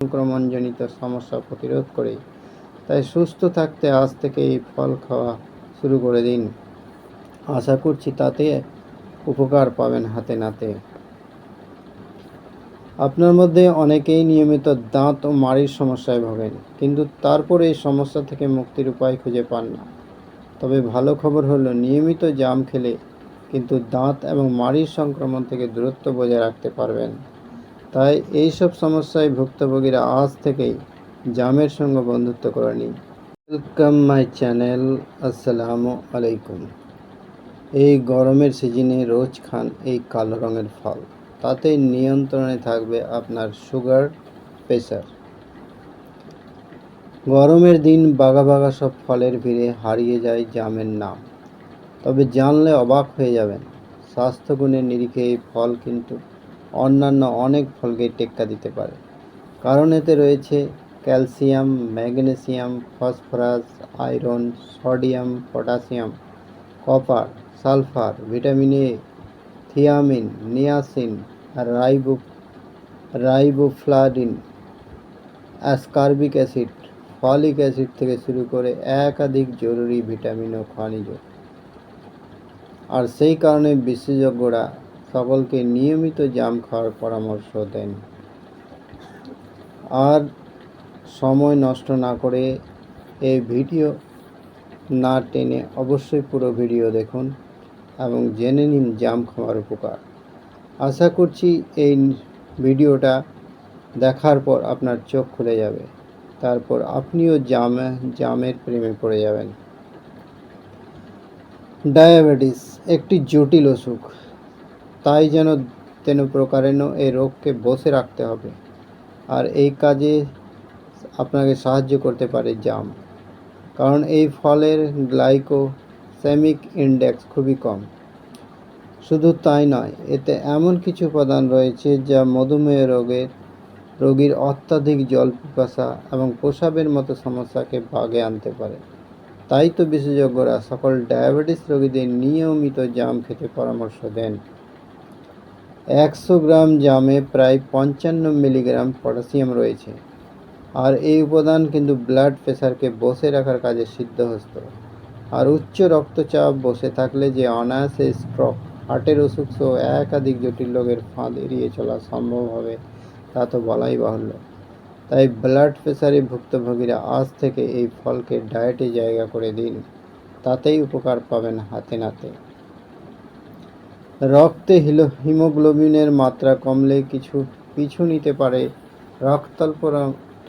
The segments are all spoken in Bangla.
সংক্রমণজনিত সমস্যা প্রতিরোধ করে। তাই সুস্থ থাকতে আজ থেকে এই ফল খাওয়া শুরু করে দিন। আশা করছি তাতে উপকার পাবেন হাতে নাতে। আপনার মধ্যে অনেকেই নিয়মিত দাঁত ও মাড়ির সমস্যায় ভোগেন, কিন্তু তারপর এই সমস্যা থেকে মুক্তির উপায় খুঁজে পান না। তবে ভালো খবর হলো, নিয়মিত জাম খেলে কিন্তু দাঁত এবং মাড়ির সংক্রমণ থেকে দূরত্ব বজায় রাখতে পারবেন। তাই এইসব সমস্যায় ভুক্তভোগীরা আজ থেকেই জামের সঙ্গে বন্ধুত্ব করে নিন। Welcome my channel. আসসালামু আলাইকুম। এই গরমের সিজনে রোজ খান এই কালো রঙের ফল, তাতে নিয়ন্ত্রণে থাকবে আপনার সুগার, প্রেশার। গরমের দিন বাঘা বাঘা সব ফলের ভিড়ে হারিয়ে যায় জামের নাম। তবে জানলে অবাক হয়ে যাবেন, স্বাস্থ্যগুণের নিরিখে এই ফল কিন্তু অন্যান্য অনেক ফলকে টেক্কা দিতে পারে। কারণ এতে রয়েছে calcium, magnesium, phosphorus, iron, sodium, potassium, copper, sulphur, vitamin A, thiamine, niacin, riboflavin, ascorbic acid, folic acid থেকে শুরু করে একাধিক জরুরি ভিটামিন ও খনিজ। আর সেই কারণে বিশেষজ্ঞরা সকলকে নিয়মিত জাম খাওয়ার পরামর্শ দেন। আর সময় নষ্ট না করে এই ভিডিও না টেনে অবশ্যই পুরো ভিডিও দেখুন এবং জেনে নিন জাম খাওয়ার উপকার। আশা করছি এই ভিডিওটা দেখার পর আপনার চোখ খুলে যাবে, তারপর আপনিও জামের প্রেমে পড়ে যাবেন। ডায়াবেটিস একটি জটিল অসুখ, তাই যেন তেন প্রকারেণ এই রোগকে বসে রাখতে হবে। আর এই কাজে আপনাকে সাহায্য করতে পারে জাম, কারণ এই ফলের গ্লাইকোসেমিক ইন্ডেক্স খুবই কম। শুধু তাই নয়, এতে এমন কিছু উপাদান রয়েছে যা মধুমেহ রোগীর অত্যাধিক জল পিপাসা এবং প্রস্রাবের মতো সমস্যাকে বাগে আনতে পারে। তাই তো বিশেষজ্ঞরা সকল ডায়াবেটিস রোগীদের নিয়মিত জাম খেতে পরামর্শ দেন। 100 গ্রাম জামে প্রায় 55 মিলিগ্রাম পটাশিয়াম রয়েছে। আর এই উপাদান কিন্তু ব্লাড প্রেশারকে বসে রাখার কাজে সিদ্ধহস্ত। আর উচ্চ রক্তচাপ বসে থাকলে যে অনায়াসে স্ট্রোক, হার্টের অসুখ সহ একাধিক জটিল রোগের ফাঁদ এড়িয়ে চলা সম্ভব হবে তা তো বলাই বাহুল্য। তাই ব্লাড প্রেশারে ভুক্তভোগীরা আজ থেকে এই ফলকে ডায়েটে জায়গা করে দিন, তাতেই উপকার পাবেন হাতে নাতে। রক্তে হিমোগ্লোবিনের মাত্রা কমলে পিছু নিতে পারে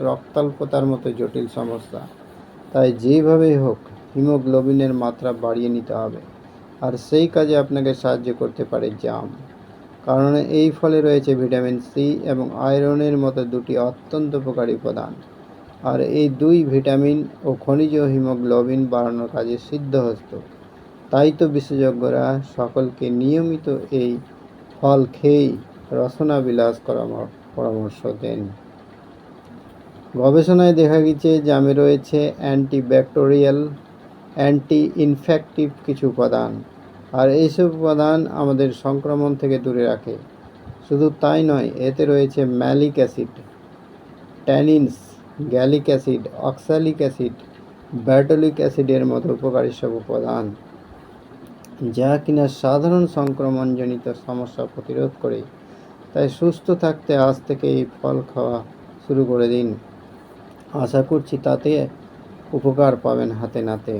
রক্তাল্পতার মতো জটিল সমস্যা। তাই যেভাবেই হোক হিমোগ্লোবিনের মাত্রা বাড়িয়ে নিতে হবে। আর সেই কাজে আপনাকে সাহায্য করতে পারে জাম, কারণ এই ফলে রয়েছে ভিটামিন সি এবং আয়রনের মতো দুটি অত্যন্ত উপকারী উপাদান। আর এই দুই ভিটামিন ও খনিজ হিমোগ্লোবিন বাড়ানোর কাজে সিদ্ধহস্ত। তাই তো বিশেষজ্ঞরা সকলকে নিয়মিত এই ফল খেয়েই রসনা বিলাস করার পরামর্শ দেন। গবেষণায় দেখা গেছে জামে রয়েছে অ্যান্টিব্যাকটেরিয়াল, অ্যান্টি ইনফেক্টিভ কিছু উপাদান। আর এইসব উপাদান আমাদের সংক্রমণ থেকে দূরে রাখে। শুধু তাই নয়, এতে রয়েছে malic acid, tannins, gallic acid, oxalic acid, ব্যাটালিক অ্যাসিডের মতো উপকারী সব উপাদান, যা কিনা সাধারণ সংক্রমণজনিত সমস্যা প্রতিরোধ করে। তাই সুস্থ থাকতে আজ থেকে এই ফল খাওয়া শুরু করে দিন। আশা করছি তাতে উপকার পাবেন হাতে নাতে।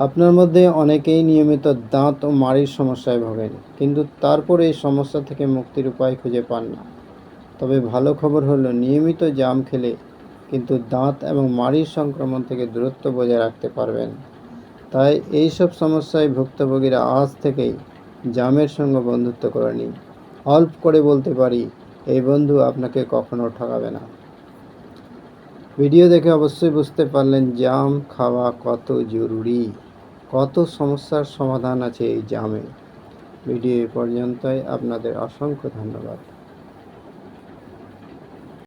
আপনার মধ্যে অনেকেই নিয়মিত দাঁত ও মাড়ির সমস্যায় ভোগেন, কিন্তু তারপর এই সমস্যা থেকে মুক্তির উপায় খুঁজে পান না। তবে ভালো খবর হলো, নিয়মিত জাম খেলে কিন্তু দাঁত এবং মাড়ির সংক্রমণ থেকে দূরত্ব বজায় রাখতে পারবেন। তাই এইসব সমস্যায় ভুক্তভোগীরা আজ থেকেই জামের সঙ্গে বন্ধুত্ব করে নিন। অল্প করে বলতে পারি, এই বন্ধু আপনাকে কখনো ঠকাবে না। ভিডিও দেখে অবশ্যই বুঝতে পারলেন জাম খাওয়া কত জরুরি, কত সমস্যার সমাধান আছে এই জামে। ভিডিও এ পর্যন্তই। আপনাদের অসংখ্য ধন্যবাদ।